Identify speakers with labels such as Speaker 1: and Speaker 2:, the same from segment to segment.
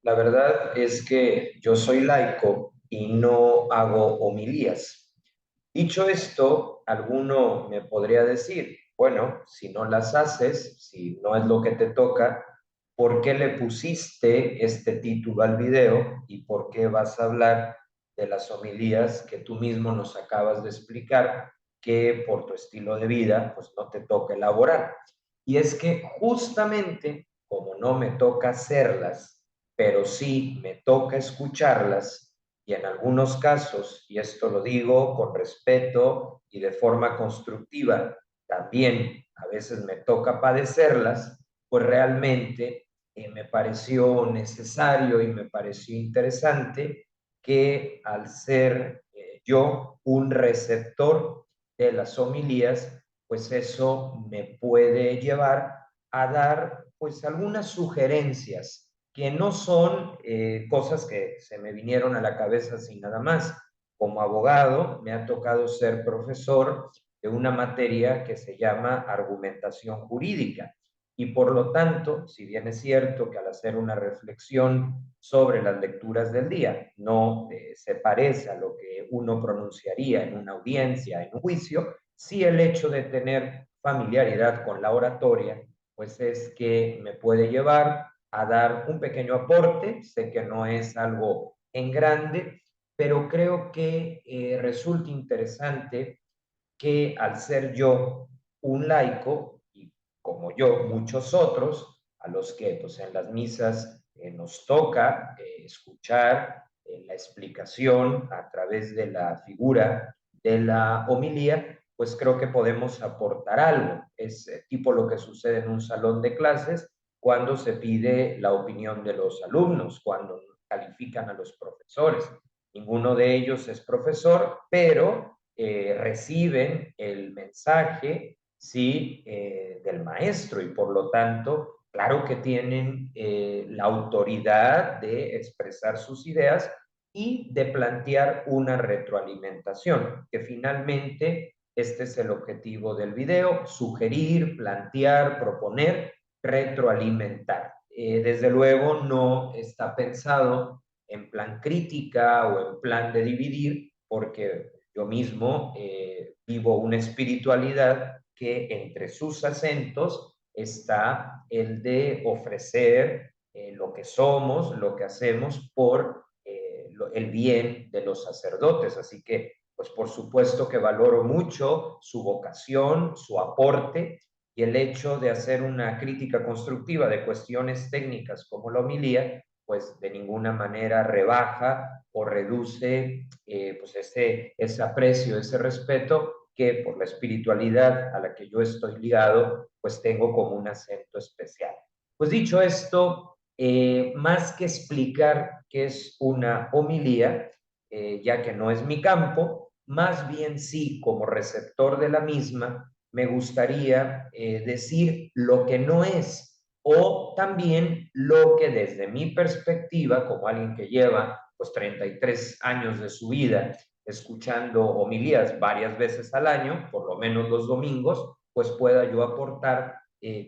Speaker 1: La verdad es que yo soy laico y no hago homilías. Dicho esto, alguno me podría decir, bueno, si no las haces, si no es lo que te toca, ¿por qué le pusiste este título al video y por qué vas a hablar de las homilías que tú mismo nos acabas de explicar que por tu estilo de vida pues no te toca elaborar? Y es que justamente como no me toca hacerlas, pero sí me toca escucharlas, y en algunos casos, y esto lo digo con respeto y de forma constructiva, también a veces me toca padecerlas, pues realmente me pareció necesario y me pareció interesante que al ser yo un receptor de las homilías, pues eso me puede llevar a dar pues algunas sugerencias que no son cosas que se me vinieron a la cabeza sin nada más. Como abogado me ha tocado ser profesor de una materia que se llama argumentación jurídica. Y por lo tanto, si bien es cierto que al hacer una reflexión sobre las lecturas del día no se parece a lo que uno pronunciaría en una audiencia, en un juicio, sí el hecho de tener familiaridad con la oratoria, pues es que me puede llevar a dar un pequeño aporte. Sé que no es algo en grande, pero creo que resulta interesante que al ser yo un laico, y como yo muchos otros, a los que pues en las misas nos toca escuchar la explicación a través de la figura de la homilía, pues creo que podemos aportar algo. Es tipo lo que sucede en un salón de clases cuando se pide la opinión de los alumnos, cuando califican a los profesores. Ninguno de ellos es profesor, pero reciben el mensaje, sí, del maestro, y por lo tanto, claro que tienen la autoridad de expresar sus ideas y de plantear una retroalimentación, que finalmente este es el objetivo del video: sugerir, plantear, proponer, retroalimentar. Desde luego no está pensado en plan crítica o en plan de dividir, porque yo mismo vivo una espiritualidad que entre sus acentos está el de ofrecer lo que somos, lo que hacemos por el bien de los sacerdotes. Así que, pues por supuesto que valoro mucho su vocación, su aporte, y el hecho de hacer una crítica constructiva de cuestiones técnicas como la homilía, pues de ninguna manera rebaja o reduce pues ese aprecio, ese respeto que por la espiritualidad a la que yo estoy ligado, pues tengo como un acento especial. Pues dicho esto, más que explicar qué es una homilía, ya que no es mi campo, más bien sí, como receptor de la misma, me gustaría decir lo que no es, o también lo que desde mi perspectiva, como alguien que lleva pues 33 años de su vida escuchando homilías varias veces al año, por lo menos los domingos, pues pueda yo aportar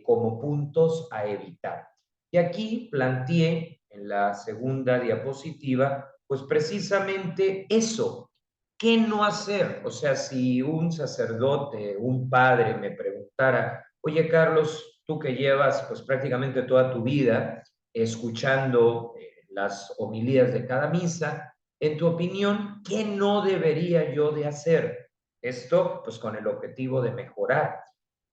Speaker 1: como puntos a evitar. Y aquí planteé en la segunda diapositiva, pues precisamente eso. ¿Qué no hacer? O sea, si un sacerdote, un padre me preguntara, oye Carlos, tú que llevas pues prácticamente toda tu vida escuchando las homilías de cada misa, en tu opinión, ¿qué no debería yo de hacer? Esto pues con el objetivo de mejorar.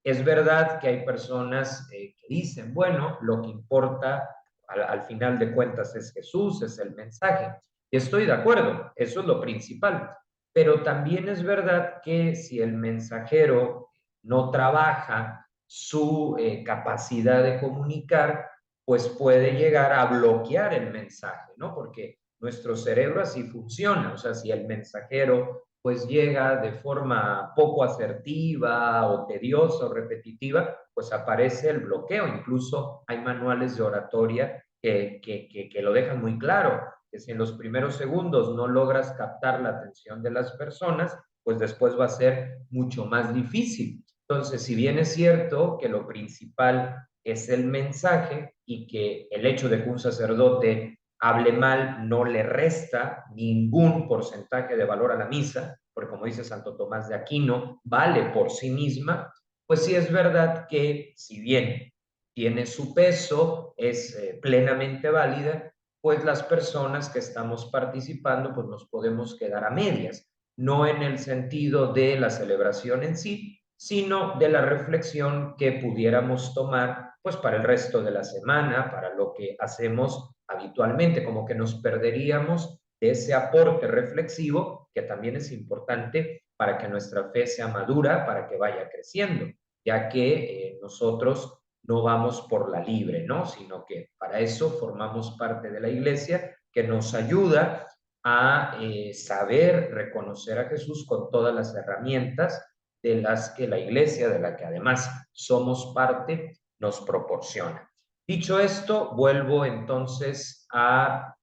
Speaker 1: Es verdad que hay personas que dicen, bueno, lo que importa al final de cuentas es Jesús, es el mensaje. Y estoy de acuerdo, eso es lo principal. Pero también es verdad que si el mensajero no trabaja su capacidad de comunicar, pues puede llegar a bloquear el mensaje, ¿no? Porque nuestro cerebro así funciona. O sea, si el mensajero pues llega de forma poco asertiva o tediosa o repetitiva, pues aparece el bloqueo. Incluso hay manuales de oratoria que lo dejan muy claro, que si en los primeros segundos no logras captar la atención de las personas, pues después va a ser mucho más difícil. Entonces, si bien es cierto que lo principal es el mensaje y que el hecho de que un sacerdote hable mal no le resta ningún porcentaje de valor a la misa, porque como dice Santo Tomás de Aquino, vale por sí misma. Pues sí es verdad que si bien tiene su peso, es plenamente válida, pues las personas que estamos participando pues nos podemos quedar a medias, no en el sentido de la celebración en sí, sino de la reflexión que pudiéramos tomar pues para el resto de la semana, para lo que hacemos habitualmente, como que nos perderíamos de ese aporte reflexivo que también es importante para que nuestra fe sea madura, para que vaya creciendo, ya que nosotros no vamos por la libre, ¿no? Sino que para eso formamos parte de la iglesia que nos ayuda a saber reconocer a Jesús con todas las herramientas de las que la iglesia, de la que además somos parte, nos proporciona. Dicho esto, vuelvo entonces a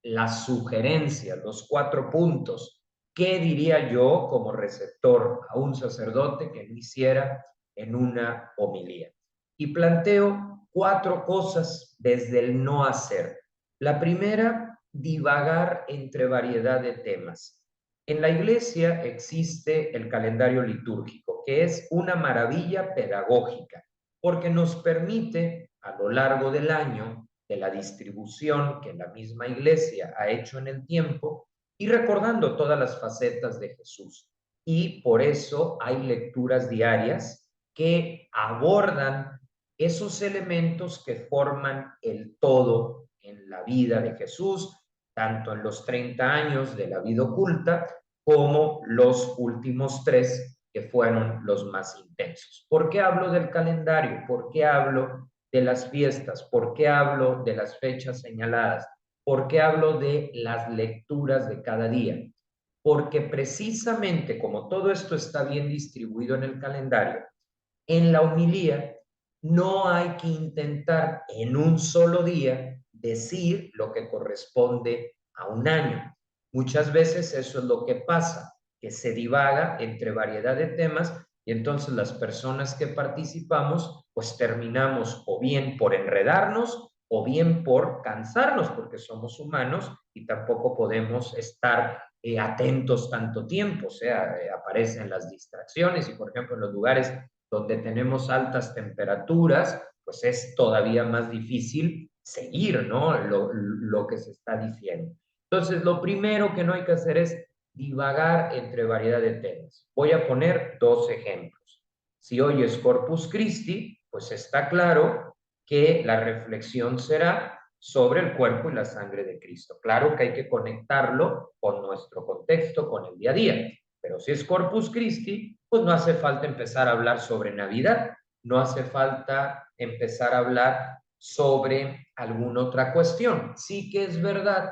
Speaker 1: las sugerencias, los 4 puntos. ¿Qué diría yo como receptor a un sacerdote que lo hiciera en una homilía? Y planteo 4 cosas desde el no hacer. La primera, divagar entre variedad de temas. En la iglesia existe el calendario litúrgico, que es una maravilla pedagógica, porque nos permite a lo largo del año, de la distribución que la misma iglesia ha hecho en el tiempo, y recordando todas las facetas de Jesús. Y por eso hay lecturas diarias que abordan esos elementos que forman el todo en la vida de Jesús, tanto en los 30 años de la vida oculta como los últimos 3 que fueron los más intensos. ¿Por qué hablo del calendario? ¿Por qué hablo de las fiestas? ¿Por qué hablo de las fechas señaladas? ¿Por qué hablo de las lecturas de cada día? Porque precisamente como todo esto está bien distribuido en el calendario, en la homilía no hay que intentar en un solo día decir lo que corresponde a un año. Muchas veces eso es lo que pasa, que se divaga entre variedad de temas y entonces las personas que participamos pues terminamos o bien por enredarnos o bien por cansarnos porque somos humanos y tampoco podemos estar atentos tanto tiempo, o sea, aparecen las distracciones y por ejemplo en los lugares donde tenemos altas temperaturas, pues es todavía más difícil seguir, ¿no? Lo que se está diciendo. Entonces, lo primero que no hay que hacer es divagar entre variedad de temas. Voy a poner 2 ejemplos. Si hoy es Corpus Christi, pues está claro que la reflexión será sobre el cuerpo y la sangre de Cristo. Claro que hay que conectarlo con nuestro contexto, con el día a día. Pero si es Corpus Christi, pues no hace falta empezar a hablar sobre Navidad, no hace falta empezar a hablar sobre alguna otra cuestión. Sí que es verdad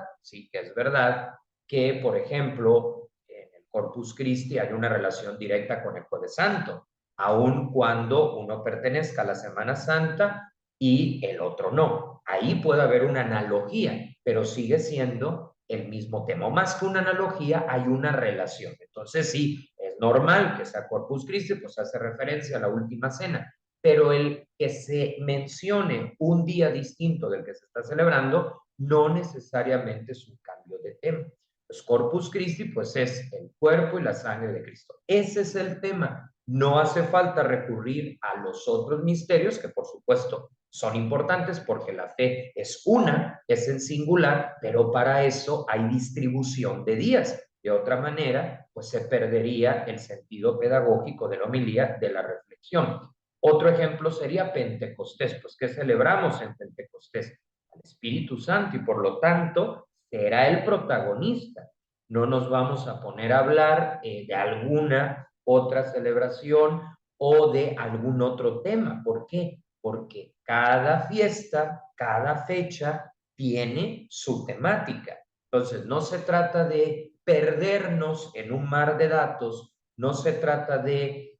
Speaker 1: que, por ejemplo, en el Corpus Christi hay una relación directa con el Jueves Santo, aun cuando uno pertenezca a la Semana Santa y el otro no. Ahí puede haber una analogía, pero sigue siendo el mismo tema. O más que una analogía, hay una relación. Entonces, sí, es normal que sea Corpus Christi, pues hace referencia a la última cena, pero el que se mencione un día distinto del que se está celebrando no necesariamente es un cambio de tema. Pues Corpus Christi, pues es el cuerpo y la sangre de Cristo. Ese es el tema. No hace falta recurrir a los otros misterios, que por supuesto son importantes porque la fe es una, es en singular, pero para eso hay distribución de días. De otra manera, pues se perdería el sentido pedagógico de la homilía, de la reflexión. Otro ejemplo sería Pentecostés, pues ¿qué celebramos en Pentecostés? Al Espíritu Santo y por lo tanto será el protagonista. No nos vamos a poner a hablar de alguna otra celebración o de algún otro tema. ¿Por qué? Porque cada fiesta, cada fecha tiene su temática. Entonces, no se trata de perdernos en un mar de datos, no se trata de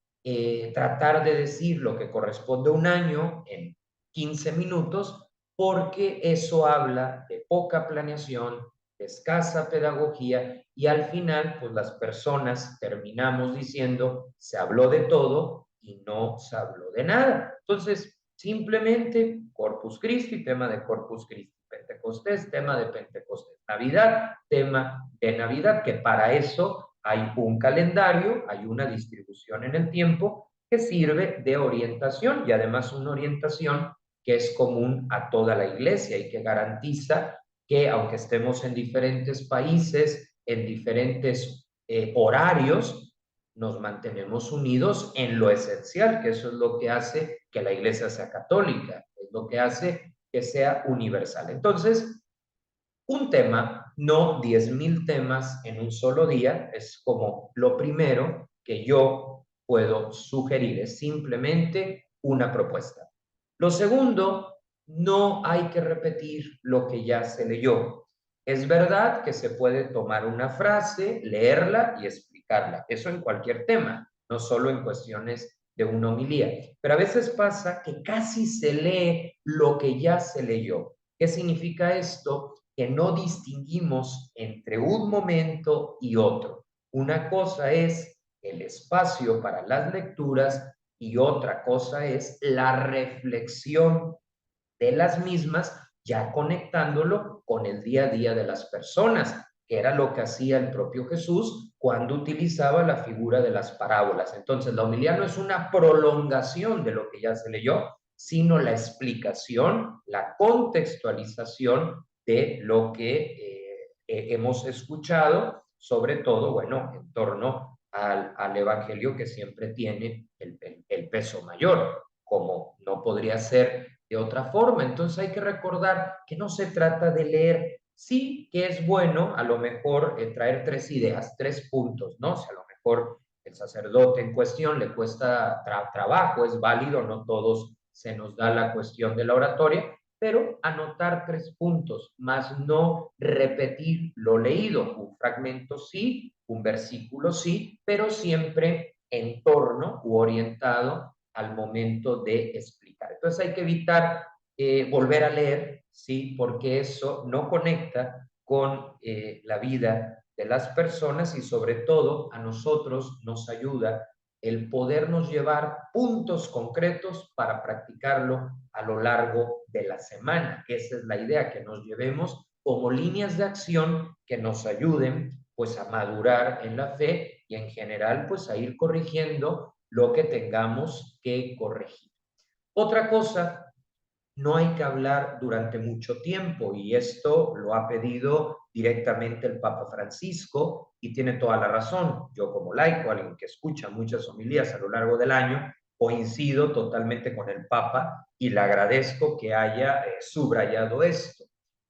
Speaker 1: tratar de decir lo que corresponde a un año en 15 minutos, porque eso habla de poca planeación, de escasa pedagogía y al final, pues las personas terminamos diciendo, se habló de todo y no se habló de nada. Entonces, simplemente Corpus Christi, tema de Corpus Christi, Pentecostés, tema de Pentecostés. Navidad, tema de Navidad, que para eso hay un calendario, hay una distribución en el tiempo que sirve de orientación y además una orientación que es común a toda la iglesia y que garantiza que aunque estemos en diferentes países, en diferentes horarios, nos mantenemos unidos en lo esencial, que eso es lo que hace que la iglesia sea católica, es lo que hace que sea universal. Entonces, un tema, no 10,000 temas en un solo día, es como lo primero que yo puedo sugerir, es simplemente una propuesta. Lo segundo, no hay que repetir lo que ya se leyó. Es verdad que se puede tomar una frase, leerla y explicarla, eso en cualquier tema, no solo en cuestiones de una homilía, pero a veces pasa que casi se lee lo que ya se leyó. ¿Qué significa esto? Que no distinguimos entre un momento y otro. Una cosa es el espacio para las lecturas y otra cosa es la reflexión de las mismas, ya conectándolo con el día a día de las personas, que era lo que hacía el propio Jesús cuando utilizaba la figura de las parábolas. Entonces, la homilía no es una prolongación de lo que ya se leyó, sino la explicación, la contextualización de lo que hemos escuchado, sobre todo, bueno, en torno al Evangelio que siempre tiene el peso mayor, como no podría ser de otra forma. Entonces hay que recordar que no se trata de leer, sí que es bueno a lo mejor traer 3 ideas, 3 puntos, ¿no? Si a lo mejor el sacerdote en cuestión le cuesta trabajo, es válido, no todos se nos da la cuestión de la oratoria, pero anotar 3 puntos, más no repetir lo leído, un fragmento sí, un versículo sí, pero siempre en torno u orientado al momento de explicar. Entonces hay que evitar volver a leer, ¿sí? Porque eso no conecta con la vida de las personas y sobre todo a nosotros nos ayuda el podernos llevar puntos concretos para practicarlo a lo largo de la semana. Esa es la idea, que nos llevemos como líneas de acción que nos ayuden pues a madurar en la fe y en general pues a ir corrigiendo lo que tengamos que corregir. Otra cosa, no hay que hablar durante mucho tiempo y esto lo ha pedido directamente el Papa Francisco y tiene toda la razón. Yo como laico, alguien que escucha muchas homilías a lo largo del año, coincido totalmente con el Papa y le agradezco que haya subrayado esto.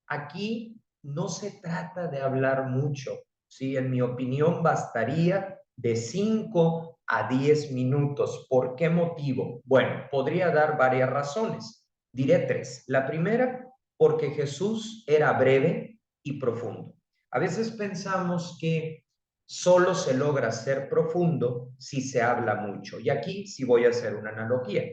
Speaker 1: Aquí no se trata de hablar mucho, ¿sí? En mi opinión bastaría de 5 a 10 minutos. ¿Por qué motivo? Bueno, podría dar varias razones. Diré 3. La primera, porque Jesús era breve y profundo. A veces pensamos que solo se logra ser profundo si se habla mucho. Y aquí sí voy a hacer una analogía.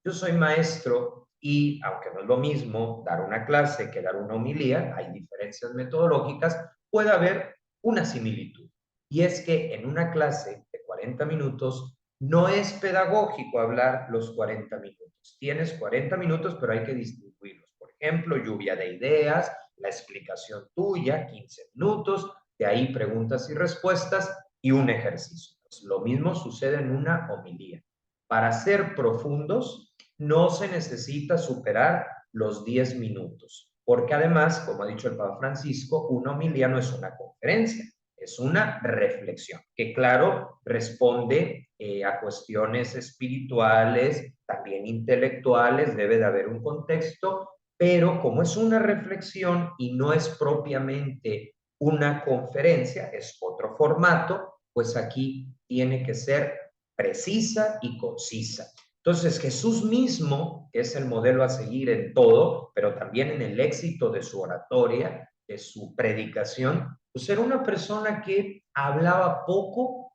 Speaker 1: Yo soy maestro y, aunque no es lo mismo dar una clase que dar una homilía, hay diferencias metodológicas, puede haber una similitud. Y es que en una clase de 40 minutos no es pedagógico hablar los 40 minutos. Tienes 40 minutos, pero hay que distribuirlos. Por ejemplo, lluvia de ideas, la explicación tuya, 15 minutos, de ahí preguntas y respuestas y un ejercicio. Pues lo mismo sucede en una homilía. Para ser profundos, no se necesita superar los 10 minutos, porque además, como ha dicho el Papa Francisco, una homilía no es una conferencia, es una reflexión, que claro, responde a cuestiones espirituales, también intelectuales, debe de haber un contexto, pero como es una reflexión y no es propiamente una conferencia, es otro formato, pues aquí tiene que ser precisa y concisa. Entonces Jesús mismo, que es el modelo a seguir en todo, pero también en el éxito de su oratoria, de su predicación, pues era una persona que hablaba poco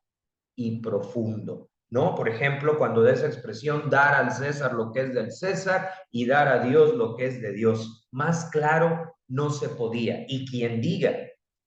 Speaker 1: y profundo, ¿no? Por ejemplo, cuando da esa expresión, dar al César lo que es del César y dar a Dios lo que es de Dios. Más claro no se podía. Y quien diga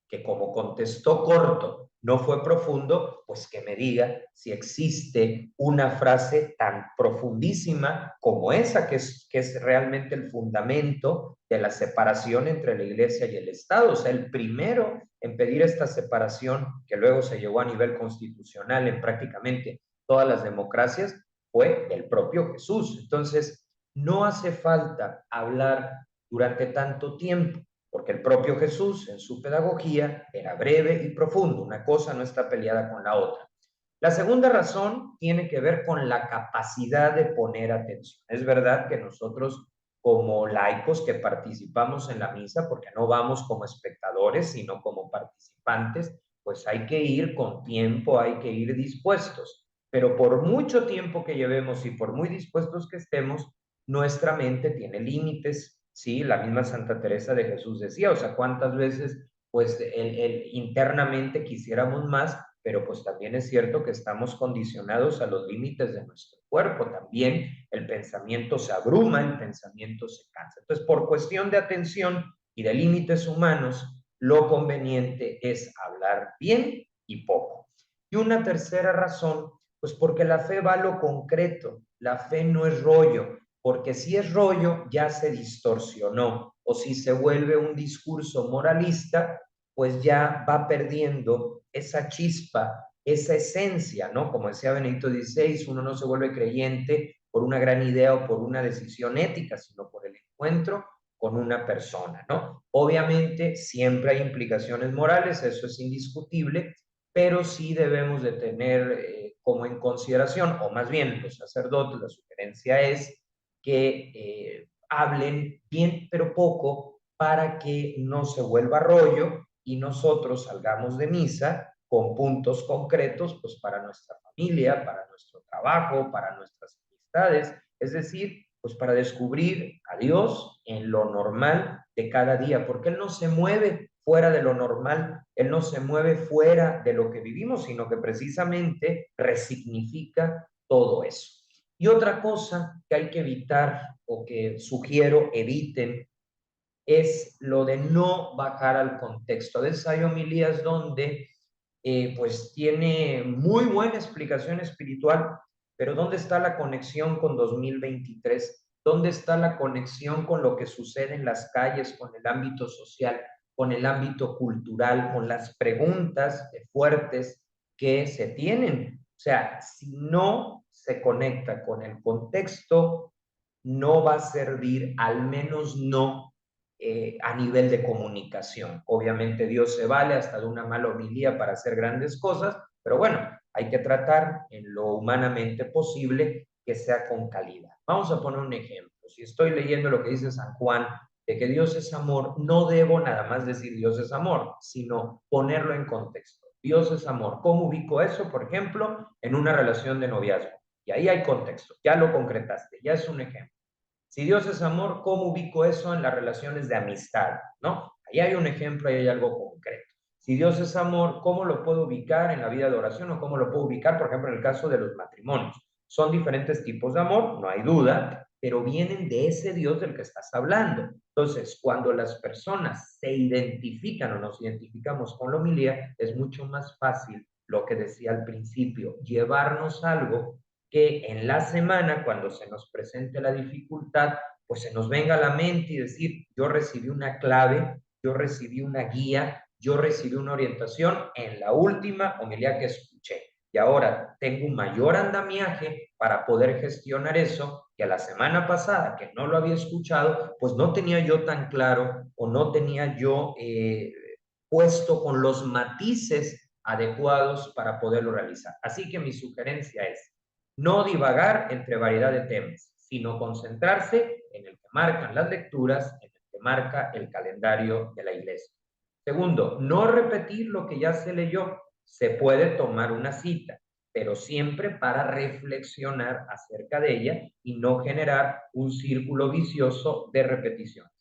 Speaker 1: que como contestó corto, no fue profundo, pues que me diga si existe una frase tan profundísima como esa, que es realmente el fundamento de la separación entre la Iglesia y el Estado. O sea, el primero en pedir esta separación, que luego se llevó a nivel constitucional en prácticamente todas las democracias, fue el propio Jesús. Entonces, no hace falta hablar durante tanto tiempo, porque el propio Jesús en su pedagogía era breve y profundo. Una cosa no está peleada con la otra. La segunda razón tiene que ver con la capacidad de poner atención. Es verdad que nosotros como laicos que participamos en la misa, porque no vamos como espectadores, sino como participantes, pues hay que ir con tiempo, hay que ir dispuestos. Pero por mucho tiempo que llevemos y por muy dispuestos que estemos, nuestra mente tiene límites, ¿sí? La misma Santa Teresa de Jesús decía, o sea, cuántas veces pues internamente quisiéramos más, pero pues también es cierto que estamos condicionados a los límites de nuestro cuerpo. También el pensamiento se abruma, el pensamiento se cansa. Entonces, por cuestión de atención y de límites humanos, lo conveniente es hablar bien y poco. Y una tercera razón, pues porque la fe va a lo concreto, la fe no es rollo, porque si es rollo ya se distorsionó, o si se vuelve un discurso moralista, pues ya va perdiendo esa chispa, esa esencia, ¿no? Como decía Benedicto XVI, uno no se vuelve creyente por una gran idea o por una decisión ética, sino por el encuentro con una persona, ¿no? Obviamente siempre hay implicaciones morales, eso es indiscutible, pero sí debemos de tener como en consideración, o más bien los sacerdotes, la sugerencia es que hablen bien pero poco para que no se vuelva rollo y nosotros salgamos de misa con puntos concretos, pues para nuestra familia, para nuestro trabajo, para nuestras amistades, es decir, pues para descubrir a Dios en lo normal de cada día, porque Él no se mueve fuera de lo normal, Él no se mueve fuera de lo que vivimos, sino que precisamente resignifica todo eso. Y otra cosa que hay que evitar o que sugiero eviten es lo de no bajar al contexto. A veces hay homilías donde pues tiene muy buena explicación espiritual, pero ¿dónde está la conexión con 2023? ¿Dónde está la conexión con lo que sucede en las calles, con el ámbito social, con el ámbito cultural, con las preguntas fuertes que se tienen? O sea, si no se conecta con el contexto, no va a servir, al menos no a nivel de comunicación. Obviamente Dios se vale hasta de una mala homilía para hacer grandes cosas, pero bueno, hay que tratar en lo humanamente posible que sea con calidad. Vamos a poner un ejemplo. Si estoy leyendo lo que dice San Juan, de que Dios es amor, no debo nada más decir Dios es amor, sino ponerlo en contexto. Dios es amor. ¿Cómo ubico eso, por ejemplo, en una relación de noviazgo? Y ahí hay contexto, ya lo concretaste, ya es un ejemplo. Si Dios es amor, ¿cómo ubico eso en las relaciones de amistad? ¿No? Ahí hay un ejemplo, ahí hay algo concreto. Si Dios es amor, ¿cómo lo puedo ubicar en la vida de oración o cómo lo puedo ubicar, por ejemplo, en el caso de los matrimonios? Son diferentes tipos de amor, no hay duda, pero vienen de ese Dios del que estás hablando. Entonces, cuando las personas se identifican o nos identificamos con la homilía, es mucho más fácil lo que decía al principio, llevarnos algo que en la semana, cuando se nos presente la dificultad, pues se nos venga a la mente y decir, yo recibí una clave, yo recibí una guía, yo recibí una orientación en la última homilía que escuché. Y ahora tengo un mayor andamiaje para poder gestionar eso que a la semana pasada, que no lo había escuchado, pues no tenía yo tan claro o no tenía yo puesto con los matices adecuados para poderlo realizar. Así que mi sugerencia es, no divagar entre variedad de temas, sino concentrarse en el que marcan las lecturas, en el que marca el calendario de la iglesia. Segundo, no repetir lo que ya se leyó. Se puede tomar una cita, pero siempre para reflexionar acerca de ella y no generar un círculo vicioso de repeticiones.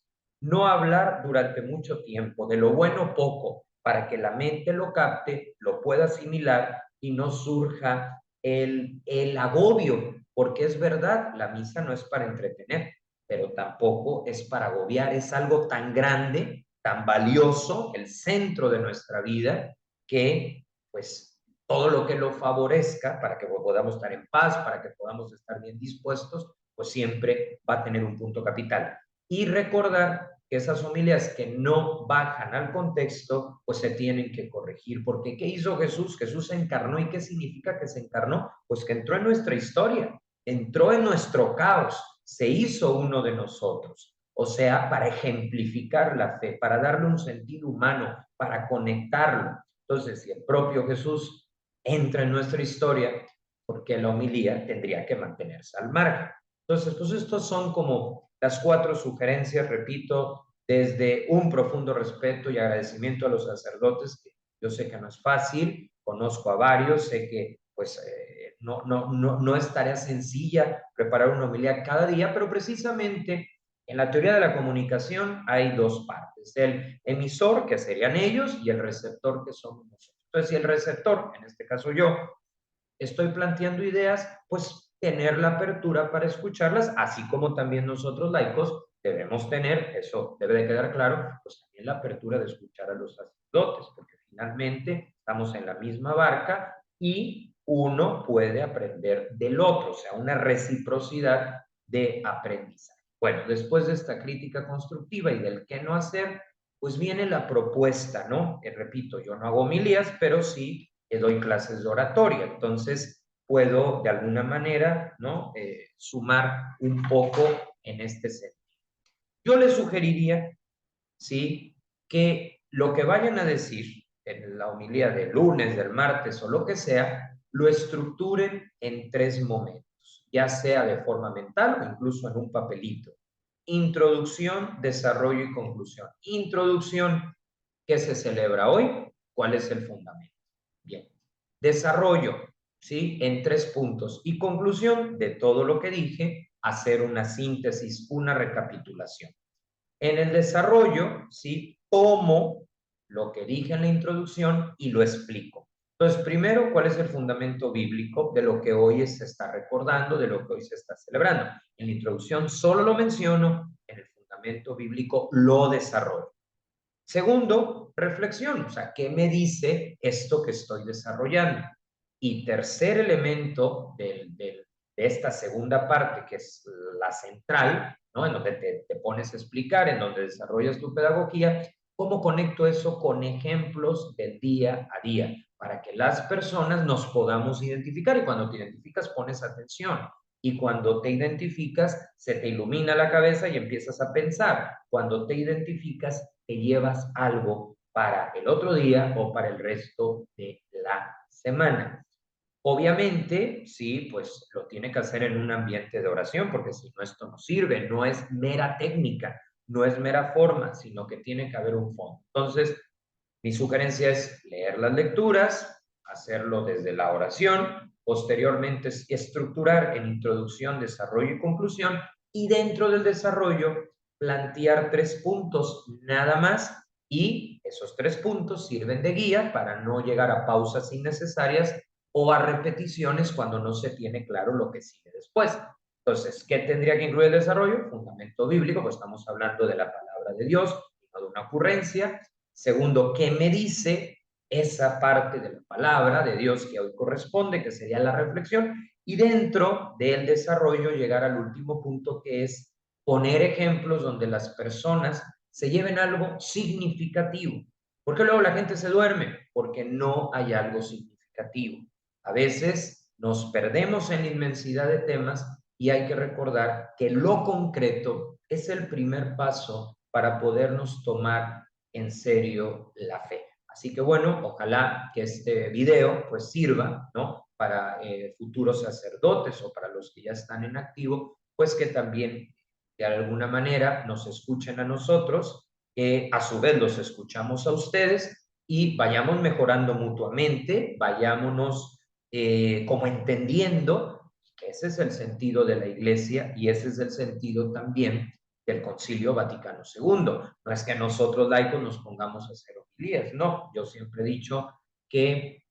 Speaker 1: No hablar durante mucho tiempo, de lo bueno poco, para que la mente lo capte, lo pueda asimilar y no surja el agobio, porque es verdad, la misa no es para entretener, pero tampoco es para agobiar, es algo tan grande, tan valioso, el centro de nuestra vida, que pues todo lo que lo favorezca para que podamos estar en paz, para que podamos estar bien dispuestos, pues siempre va a tener un punto capital. Y recordar que esas homilías que no bajan al contexto, pues se tienen que corregir. Porque ¿qué hizo Jesús? Jesús se encarnó. ¿Y qué significa que se encarnó? Pues que entró en nuestra historia, entró en nuestro caos, se hizo uno de nosotros. O sea, para ejemplificar la fe, para darle un sentido humano, para conectarlo. Entonces, si el propio Jesús entra en nuestra historia, ¿por qué la homilía tendría que mantenerse al margen? Entonces, pues estos son como las 4 sugerencias, repito, desde un profundo respeto y agradecimiento a los sacerdotes, que yo sé que no es fácil, conozco a varios, sé que pues no es tarea sencilla preparar una homilía cada día, pero precisamente en la teoría de la comunicación hay 2 partes, el emisor, que serían ellos, y el receptor, que somos nosotros. Entonces, si el receptor, en este caso yo, estoy planteando ideas, pues tener la apertura para escucharlas, así como también nosotros laicos debemos tener, eso debe de quedar claro, pues también la apertura de escuchar a los sacerdotes, porque finalmente estamos en la misma barca y uno puede aprender del otro, o sea, una reciprocidad de aprendizaje. Bueno, después de esta crítica constructiva y del qué no hacer, pues viene la propuesta, ¿no? Repito, yo no hago homilías, pero sí doy clases de oratoria, entonces puedo de alguna manera, ¿no? Sumar un poco en este sentido. Yo les sugeriría, ¿sí? Que lo que vayan a decir en la homilía del lunes, del martes o lo que sea, lo estructuren en 3 momentos, ya sea de forma mental o incluso en un papelito. Introducción, desarrollo y conclusión. Introducción, ¿qué se celebra hoy? ¿Cuál es el fundamento? Bien. Desarrollo, ¿sí? En 3 puntos. Y conclusión de todo lo que dije, hacer una síntesis, una recapitulación. En el desarrollo, ¿sí? Tomo lo que dije en la introducción y lo explico. Entonces, primero, ¿cuál es el fundamento bíblico de lo que hoy se está recordando, de lo que hoy se está celebrando? En la introducción solo lo menciono, en el fundamento bíblico lo desarrollo. Segundo, reflexión, o sea, ¿qué me dice esto que estoy desarrollando? Y tercer elemento de esta segunda parte, que es la central, ¿no? En donde te pones a explicar, en donde desarrollas tu pedagogía, ¿cómo conecto eso con ejemplos del día a día? Para que las personas nos podamos identificar y cuando te identificas pones atención. Y cuando te identificas, se te ilumina la cabeza y empiezas a pensar. Cuando te identificas, te llevas algo para el otro día o para el resto de la semana. Obviamente, sí, pues lo tiene que hacer en un ambiente de oración, porque si no, esto no sirve, no es mera técnica, no es mera forma, sino que tiene que haber un fondo. Entonces, mi sugerencia es leer las lecturas, hacerlo desde la oración, posteriormente estructurar en introducción, desarrollo y conclusión, y dentro del desarrollo plantear 3 puntos nada más, y esos 3 puntos sirven de guía para no llegar a pausas innecesarias o a repeticiones cuando no se tiene claro lo que sigue después. Entonces, ¿qué tendría que incluir el desarrollo? Fundamento bíblico, pues estamos hablando de la palabra de Dios, no de una ocurrencia. Segundo, ¿qué me dice esa parte de la palabra de Dios que hoy corresponde, que sería la reflexión? Y dentro del desarrollo llegar al último punto, que es poner ejemplos donde las personas se lleven algo significativo. ¿Por qué luego la gente se duerme? Porque no hay algo significativo. A veces nos perdemos en la inmensidad de temas y hay que recordar que lo concreto es el primer paso para podernos tomar en serio la fe. Así que bueno, ojalá que este video pues sirva, ¿no? Para futuros sacerdotes o para los que ya están en activo, pues que también de alguna manera nos escuchen a nosotros, que a su vez los escuchamos a ustedes y vayamos mejorando mutuamente, vayámonos como entendiendo que ese es el sentido de la iglesia y ese es el sentido también del Concilio Vaticano II. No es que nosotros laicos nos pongamos a hacer homilías, no. Yo siempre he dicho que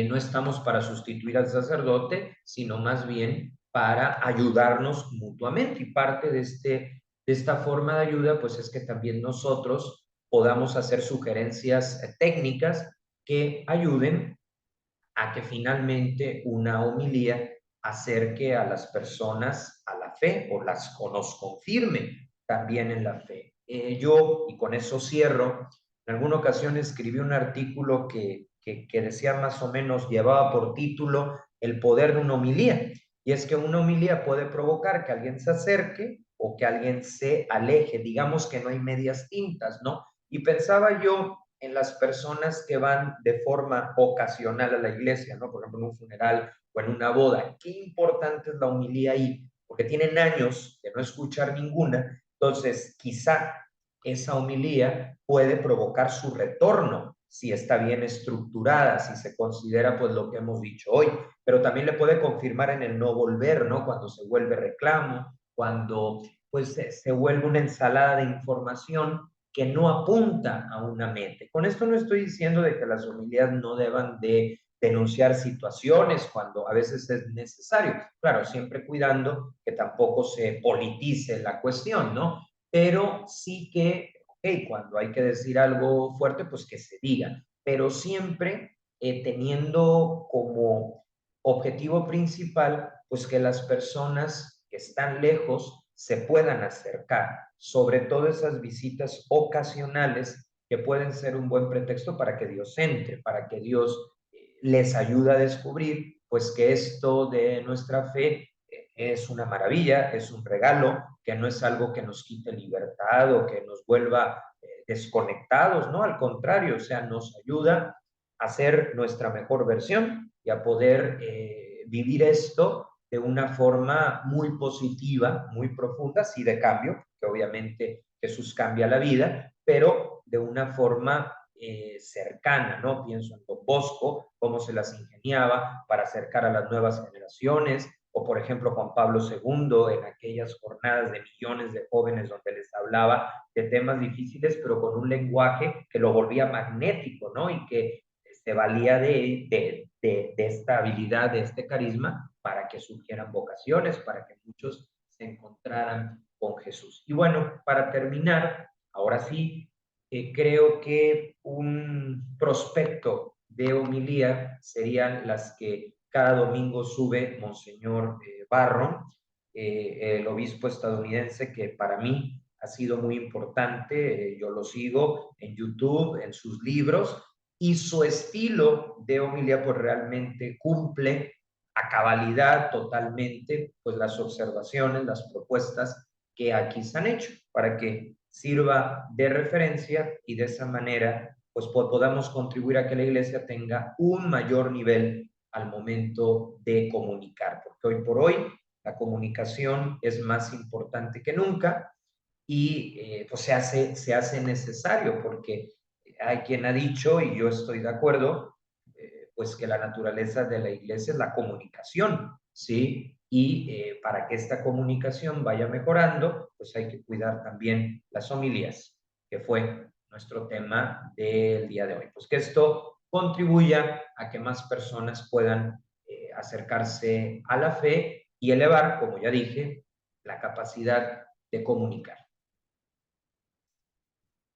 Speaker 1: no estamos para sustituir al sacerdote, sino más bien para ayudarnos mutuamente. Y parte de esta forma de ayuda, pues es que también nosotros podamos hacer sugerencias técnicas que ayuden a que finalmente una homilía acerque a las personas a la fe o nos confirme también en la fe. Yo, y con eso cierro, en alguna ocasión escribí un artículo que decía más o menos, llevaba por título El poder de una homilía. Y es que una homilía puede provocar que alguien se acerque o que alguien se aleje. Digamos que no hay medias tintas, ¿no? Y pensaba yo en las personas que van de forma ocasional a la iglesia, ¿no? Por ejemplo, en un funeral o en una boda. Qué importante es la homilía ahí, porque tienen años de no escuchar ninguna. Entonces, quizá esa homilía puede provocar su retorno si está bien estructurada, si se considera pues lo que hemos dicho hoy, pero también le puede confirmar en el no volver, ¿no? Cuando se vuelve reclamo, cuando pues se vuelve una ensalada de información que no apunta a una meta. Con esto no estoy diciendo de que las homilías no deban de denunciar situaciones cuando a veces es necesario. Claro, siempre cuidando que tampoco se politice la cuestión, ¿no? Pero sí que, ok, cuando hay que decir algo fuerte, pues que se diga, pero siempre teniendo como objetivo principal, pues que las personas que están lejos se puedan acercar, sobre todo esas visitas ocasionales que pueden ser un buen pretexto para que Dios entre, para que Dios les ayude a descubrir, pues que esto de nuestra fe es una maravilla, es un regalo, que no es algo que nos quite libertad o que nos vuelva desconectados, ¿no? Al contrario, o sea, nos ayuda a ser nuestra mejor versión y a poder vivir esto de una forma muy positiva, muy profunda, sí de cambio, que obviamente Jesús cambia la vida, pero de una forma cercana, ¿no? Pienso en Don Bosco, cómo se las ingeniaba para acercar a las nuevas generaciones, o por ejemplo Juan Pablo II en aquellas jornadas de millones de jóvenes donde les hablaba de temas difíciles, pero con un lenguaje que lo volvía magnético, ¿no? Y que se valía de esta habilidad, de este carisma, para que surgieran vocaciones, para que muchos se encontraran con Jesús. Y bueno, para terminar, ahora sí, creo que un prospecto de homilía serían las que cada domingo sube Monseñor Barron, el obispo estadounidense que para mí ha sido muy importante. Yo lo sigo en YouTube, en sus libros, y su estilo de homilía pues realmente cumple a cabalidad totalmente pues las observaciones, las propuestas que aquí se han hecho para que sirva de referencia y de esa manera pues podamos contribuir a que la iglesia tenga un mayor nivel al momento de comunicar, porque hoy por hoy la comunicación es más importante que nunca y pues se hace necesario porque hay quien ha dicho, y yo estoy de acuerdo, pues que la naturaleza de la iglesia es la comunicación, ¿sí? Y para que esta comunicación vaya mejorando, pues hay que cuidar también las homilías, que fue nuestro tema del día de hoy. Pues que esto contribuya a que más personas puedan acercarse a la fe y elevar, como ya dije, la capacidad de comunicar.